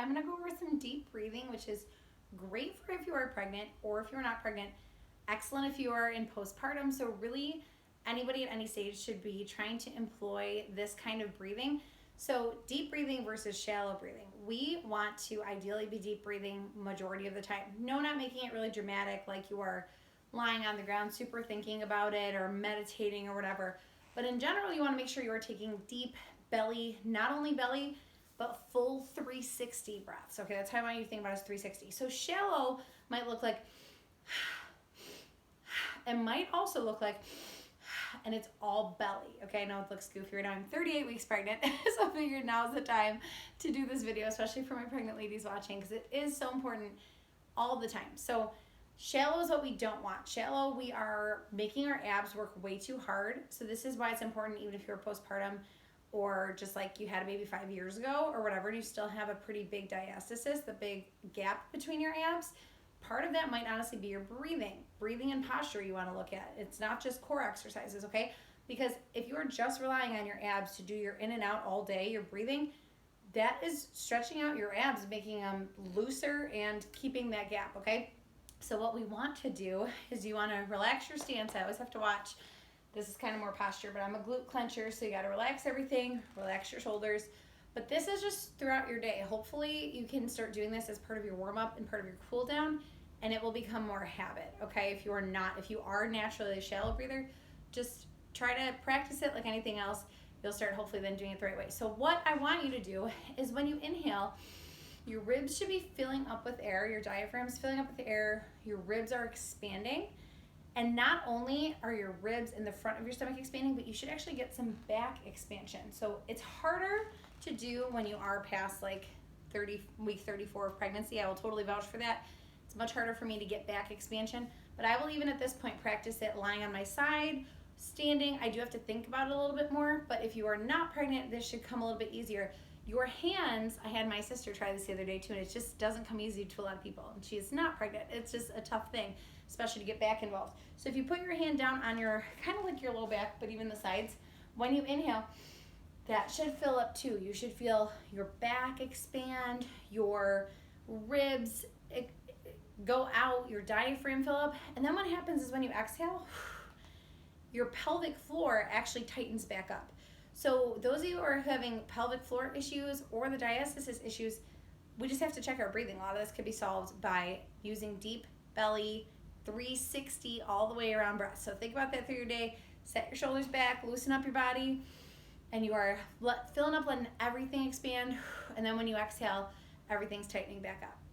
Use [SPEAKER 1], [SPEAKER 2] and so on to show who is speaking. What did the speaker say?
[SPEAKER 1] I'm gonna go over some deep breathing, which is great for if you are pregnant or if you're not pregnant. Excellent if you are in postpartum. So really anybody at any stage should be trying to employ this kind of breathing. So deep breathing versus shallow breathing. We want to ideally be deep breathing majority of the time. No, not making it really dramatic like you are lying on the ground super thinking about it or meditating or whatever. But in general, you want to make sure you are taking deep belly, not only belly, but full 360 breaths. Okay, that's how I want you to think about it as 360. So shallow might look like, it might also look like, and it's all belly. Okay, I know it looks goofy right now. I'm 38 weeks pregnant, so I figured now's the time to do this video, especially for my pregnant ladies watching, because it is so important all the time. So shallow is what we don't want. Shallow, we are making our abs work way too hard. So this is why it's important, even if you're postpartum or just like you had a baby 5 years ago or whatever, and you still have a pretty big diastasis, the big gap between your abs. Part of that might honestly be your breathing and posture you want to look at. It's not just core exercises, okay? Because if you're just relying on your abs to do your in and out all day, your breathing, that is stretching out your abs, making them looser and keeping that gap, okay? So what we want to do is you want to relax your stance. I always have to watch. This is kind of more posture, but I'm a glute clencher, so you got to relax everything, relax your shoulders. But this is just throughout your day. Hopefully you can start doing this as part of your warm-up and part of your cool down, and it will become more habit, okay? If you are naturally a shallow breather, just try to practice it like anything else. You'll start hopefully then doing it the right way. So what I want you to do is when you inhale, your ribs should be filling up with air, your diaphragm's filling up with air, your ribs are expanding. And not only are your ribs in the front of your stomach expanding, but you should actually get some back expansion. So it's harder to do when you are past like week 34 of pregnancy. I will totally vouch for that. It's much harder for me to get back expansion, but I will even at this point practice it lying on my side, standing. I do have to think about it a little bit more, but if you are not pregnant, this should come a little bit easier. Your hands, I had my sister try this the other day too, and it just doesn't come easy to a lot of people. And she is not pregnant. It's just a tough thing, especially to get back involved. So if you put your hand down on your, kind of like your low back, but even the sides, when you inhale, that should fill up too. You should feel your back expand, your ribs go out, your diaphragm fill up. And then what happens is when you exhale, your pelvic floor actually tightens back up. So those of you who are having pelvic floor issues or the diastasis issues, we just have to check our breathing. A lot of this could be solved by using deep belly, 360 all the way around breath. So think about that through your day. Set your shoulders back, loosen up your body, and you are filling up, letting everything expand. And then when you exhale, everything's tightening back up.